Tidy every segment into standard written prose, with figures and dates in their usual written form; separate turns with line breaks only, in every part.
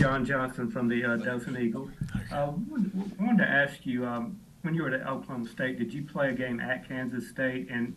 John Johnson from the Dothan Eagles. Wanted to ask you, when you were at Oklahoma State, did you play a game at Kansas State? And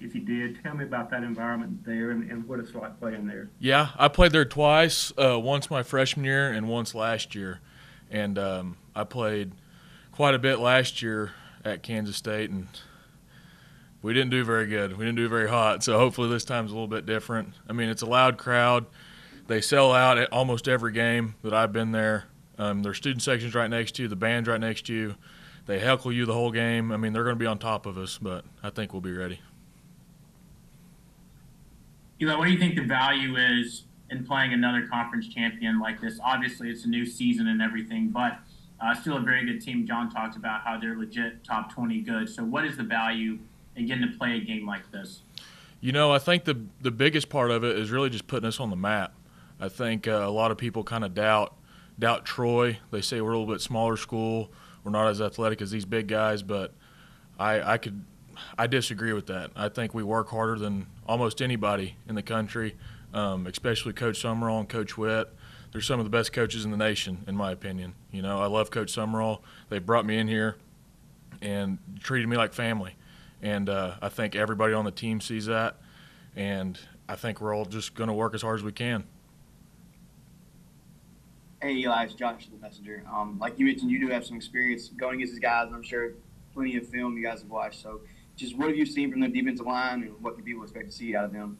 if you did, tell me about that environment there and what it's like playing there.
Yeah, I played there twice, once my freshman year and once last year. And I played quite a bit last year at Kansas State, and we didn't do very good. We didn't do very hot, so hopefully this time's a little bit different. I mean, it's a loud crowd. They sell out at almost every game that I've been there. Their student section's right next to you. The band's right next to you. They heckle you the whole game. I mean, they're going to be on top of us, but I think we'll be ready.
Eli, what do you think the value is in playing another conference champion like this? Obviously, it's a new season and everything, but still a very good team. John talked about how they're legit top 20 good. So what is the value in getting to play a game like this?
You know, I think the biggest part of it is really just putting us on the map. I think a lot of people kind of doubt Troy. They say we're a little bit smaller school. We're not as athletic as these big guys, but I disagree with that. I think we work harder than almost anybody in the country, especially Coach Summerall and Coach Witt. They're some of the best coaches in the nation, in my opinion. You know, I love Coach Summerall. They brought me in here and treated me like family. And I think everybody on the team sees that. And I think we're all just going to work as hard as we can.
Hey, Eli, it's Josh the Messenger. Like you mentioned, you do have some experience going against these guys, and I'm sure plenty of film you guys have watched. So just what have you seen from the defensive line, and what can people expect to see out of them?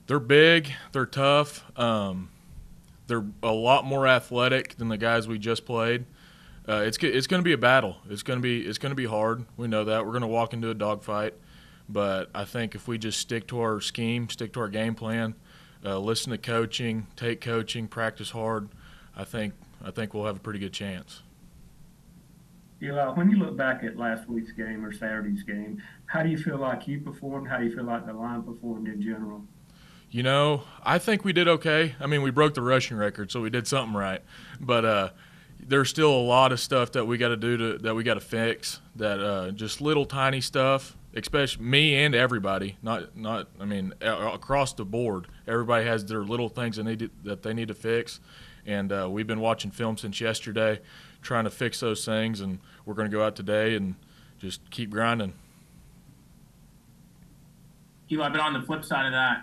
They're big. They're tough. They're a lot more athletic than the guys we just played. It's going to be a battle. It's going to be hard. We know that. We're going to walk into a dogfight. But I think if we just stick to our scheme, stick to our game plan, listen to coaching, take coaching, practice hard, I think we'll have a pretty good chance.
Eli, when you look back at last week's game or Saturday's game, how do you feel like you performed? How do you feel like the line performed in general?
You know, I think we did okay. I mean, we broke the rushing record, so we did something right. But there's still a lot of stuff that we got to do that we got to fix. That just little tiny stuff, especially me and everybody. Not I mean, across the board, everybody has their little things that they need to fix. And we've been watching film since yesterday, trying to fix those things, and we're going to go out today and just keep grinding.
Eli, but on the flip side of that,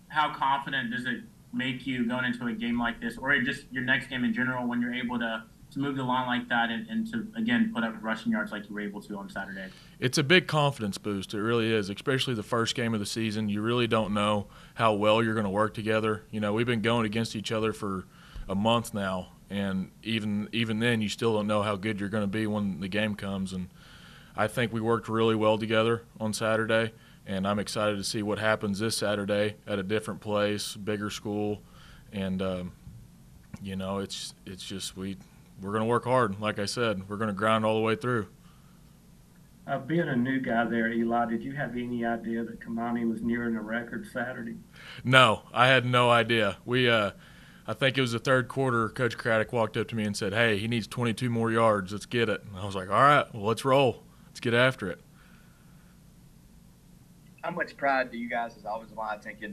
how confident does it make you going into a game like this, or just your next game in general, when you're able to move the line like that and to, again, put up rushing yards like you were able to on Saturday?
It's a big confidence boost. It really is, especially the first game of the season. You really don't know how well you're going to work together. You know, we've been going against each other for a month now, and even then you still don't know how good you're going to be when the game comes. And I think we worked really well together on Saturday, and I'm excited to see what happens this Saturday at a different place, bigger school. And you know, it's just we're going to work hard. Like I said, we're going to grind all the way through.
Being a new guy there, Eli, did you have any idea that Kamani was nearing a record Saturday?
No, I had no idea. I think it was the third quarter, Coach Craddock walked up to me and said, "Hey, he needs 22 more yards. Let's get it." And I was like, "All right, well, let's roll. Let's get after it."
How much pride do you guys as offensive line take in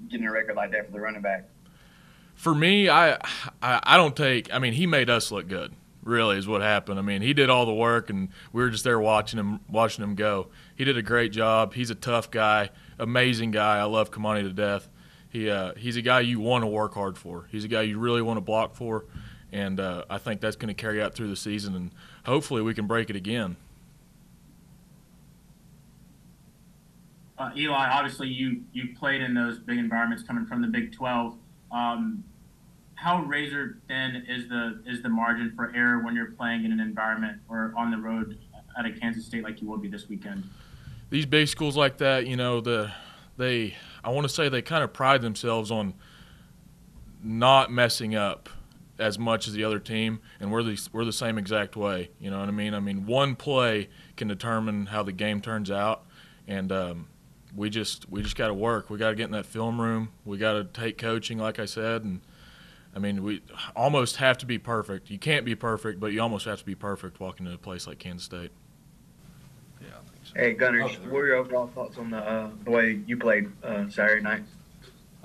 getting a record like that for the running back?
For me, I don't take – I mean, he made us look good, really, is what happened. I mean, he did all the work, and we were just there watching him go. He did a great job. He's a tough guy, amazing guy. I love Kamani to death. He's a guy you want to work hard for. He's a guy you really want to block for, and I think that's going to carry out through the season, and hopefully we can break it again.
Eli, obviously you played in those big environments coming from the Big 12. How razor thin is the margin for error when you're playing in an environment or on the road at a Kansas State like you will be this weekend?
These big schools like that, you know, I want to say they kind of pride themselves on not messing up as much as the other team, and we're the same exact way. You know what I mean? I mean, one play can determine how the game turns out, and we just got to work. We got to get in that film room. We got to take coaching, like I said, and I mean, we almost have to be perfect. You can't be perfect, but you almost have to be perfect walking into a place like Kansas State.
Yeah, I think so. Hey, Gunnar, what were your overall thoughts on the way you played Saturday night?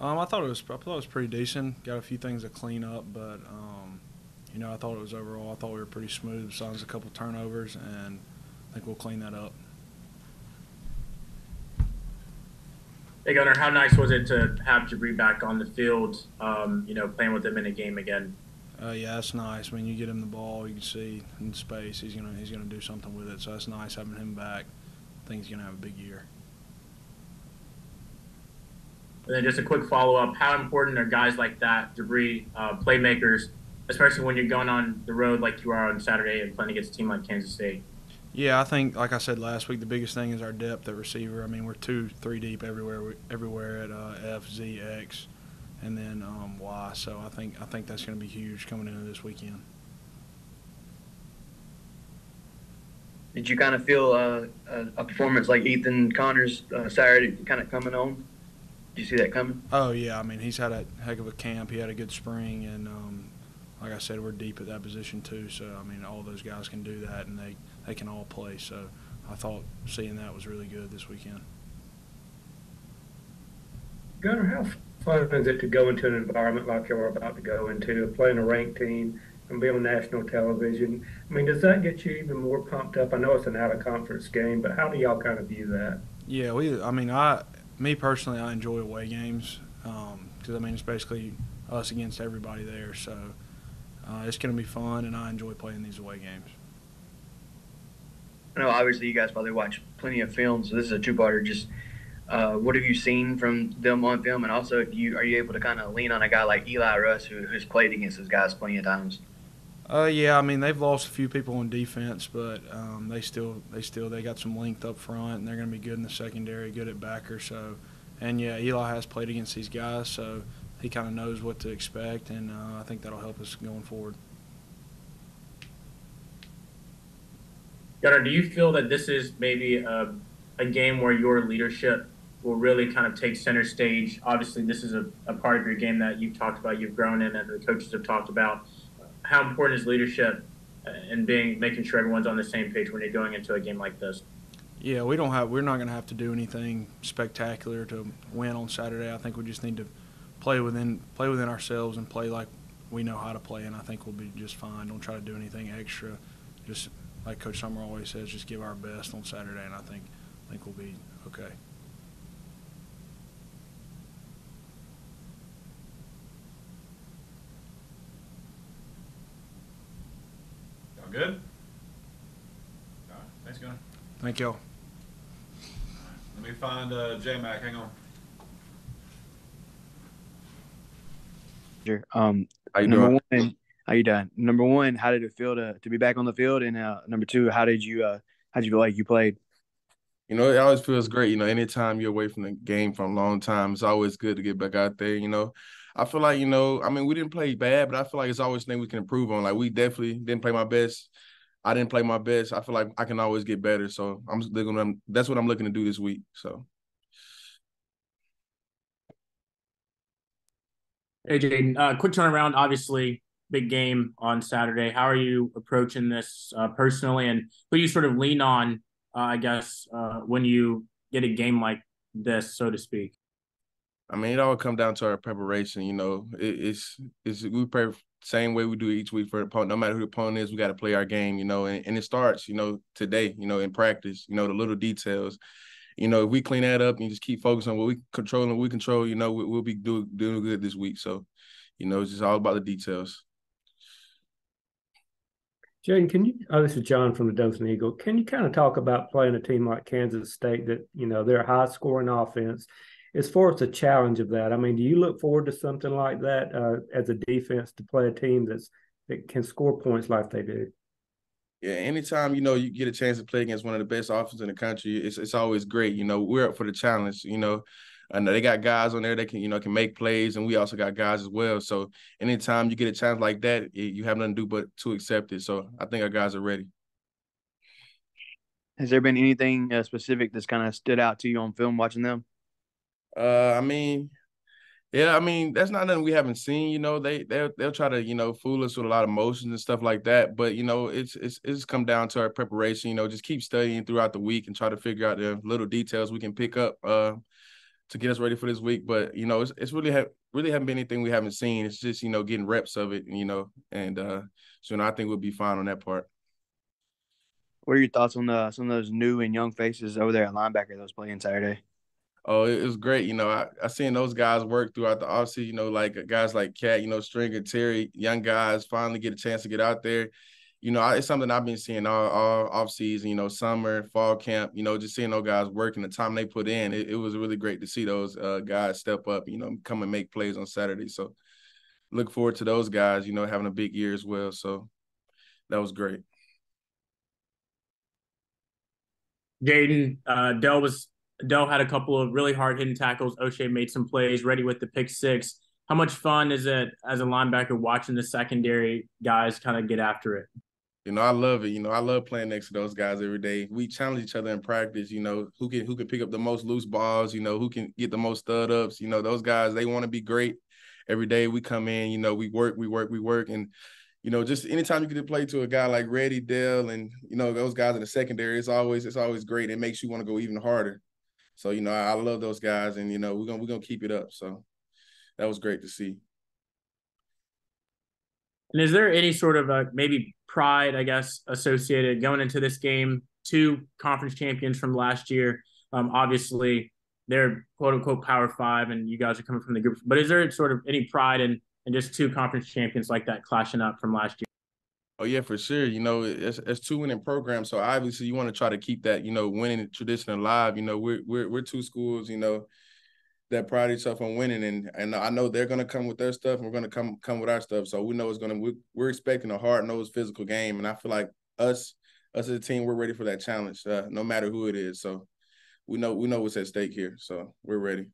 I thought it was pretty decent. Got a few things to clean up, but I thought it was overall. I thought we were pretty smooth, besides a couple turnovers, and I think we'll clean that up.
Hey Gunnar, how nice was it to have Jabri back on the field? Playing with him in a game again.
Yeah, that's nice. When you get him the ball, you can see in space he's gonna do something with it. So that's nice having him back. I think he's gonna have a big year.
And then just a quick follow-up, how important are guys like that, Jabri, playmakers, especially when you're going on the road like you are on Saturday and playing against a team like Kansas State?
Yeah, I think, like I said last week, the biggest thing is our depth at receiver. I mean, we're 2-3 deep everywhere at F, Z, X, and then Y. So I think that's going to be huge coming into this weekend.
Did you kind of feel a performance like Ethan Connor's Saturday kind of coming on? Did you see that coming?
Oh, yeah. I mean, he's had a heck of a camp. He had a good spring, and like I said, we're deep at that position too. So, I mean, all those guys can do that, and they can all play. So I thought seeing that was really good this weekend.
Gunnar, how fun is it to go into an environment like you're about to go into, playing a ranked team and be on national television? I mean, does that get you even more pumped up? I know it's an out-of-conference game, but how do y'all kind of view that?
Yeah, me personally, I enjoy away games because, I mean, it's basically us against everybody there. So it's going to be fun, and I enjoy playing these away games.
I know obviously you guys probably watch plenty of films, so this is a two-parter. Just what have you seen from them on film, and also are you able to kind of lean on a guy like Eli Russ who's played against those guys plenty of times?
Yeah, I mean, they've lost a few people on defense, but they got some length up front, and they're going to be good in the secondary, good at backer. So, and yeah, Eli has played against these guys, so he kind of knows what to expect, and I think that'll help us going forward.
Gunnar, do you feel that this is maybe a game where your leadership will really kind of take center stage? Obviously, this is a part of your game that you've talked about, you've grown in, and the coaches have talked about. How important is leadership and making sure everyone's on the same page when you're going into a game like this?
Yeah, we're not going to have to do anything spectacular to win on Saturday. I think we just need to play within ourselves and play like we know how to play, and I think we'll be just fine. Don't try to do anything extra. Just like Coach Summer always says, just give our best on Saturday, and I think we'll be okay.
Y'all good? All right. Thanks, Gunnar.
Thank y'all.
Let me find J-Mac. Hang on.
How you doing? One, how you doing? Number one, how did it feel to be back on the field? And number two, how did you feel like you played?
It always feels great. Anytime you're away from the game for a long time, it's always good to get back out there. I feel like, I mean, we didn't play bad, but I feel like it's always things we can improve on. Like, we definitely didn't play my best. I didn't play my best. I feel like I can always get better. So that's what I'm looking to do this week. So.
Hey, Jayden, quick turnaround, obviously, big game on Saturday. How are you approaching this personally, and who do you sort of lean on, when you get a game like this, so to speak?
I mean, it all comes down to our preparation. It's we prepare the same way we do each week for the opponent. No matter who the opponent is, we got to play our game. And it starts, today. In practice. The little details. If we clean that up and just keep focusing on what we control and what we control, we'll be doing good this week. So, it's just all about the details.
Jayden, this is John from the Dothan Eagle. Can you kind of talk about playing a team like Kansas State that, they're a high-scoring offense? As far as the challenge of that, I mean, do you look forward to something like that as a defense to play a team that can score points like they do?
Yeah, anytime, you get a chance to play against one of the best offenses in the country, it's always great. We're up for the challenge, and they got guys on there that can make plays, and we also got guys as well. So anytime you get a chance like that, you have nothing to do but to accept it. So I think our guys are ready.
Has there been anything specific that's kind of stood out to you on film watching them?
I mean, yeah, I mean, that's not nothing we haven't seen. They'll try to, fool us with a lot of motions and stuff like that. But, it's come down to our preparation, just keep studying throughout the week and try to figure out the little details we can pick up to get us ready for this week. But it's really haven't been anything we haven't seen. It's just getting reps of it, and so I think we'll be fine on that part.
What are your thoughts on some of those new and young faces over there at linebacker that was playing Saturday?
Oh, it was great. I seen those guys work throughout the offseason, like guys like Cat, Stringer, Terry, young guys finally get a chance to get out there. It's something I've been seeing all offseason, summer, fall camp, just seeing those guys working the time they put in. It was really great to see those guys step up, come and make plays on Saturday. So look forward to those guys, having a big year as well. So that was great.
Jayden, Dell had a couple of really hard hitting tackles. O'Shea made some plays, ready with the pick six. How much fun is it as a linebacker watching the secondary guys kind of get after it?
I love it. I love playing next to those guys every day. We challenge each other in practice, who can pick up the most loose balls, who can get the most stud ups. Those guys, they want to be great every day. We come in, we work. And, just anytime you get to play to a guy like Reddy, Dell, and, those guys in the secondary, it's always great. It makes you want to go even harder. So, I love those guys, and, we're gonna keep it up. So that was great to see.
And is there any sort of maybe pride, I guess, associated going into this game? Two conference champions from last year. Obviously, they're quote unquote Power Five, and you guys are coming from the group. But is there sort of any pride in just two conference champions like that clashing up from last year?
Oh yeah, for sure. It's two winning programs, so obviously you want to try to keep that winning tradition alive. We're two schools, that pride itself on winning, and I know they're gonna come with their stuff, and we're gonna come with our stuff. So we know we're expecting a hard-nosed physical game, and I feel like us as a team, we're ready for that challenge, no matter who it is. So we know what's at stake here, so we're ready.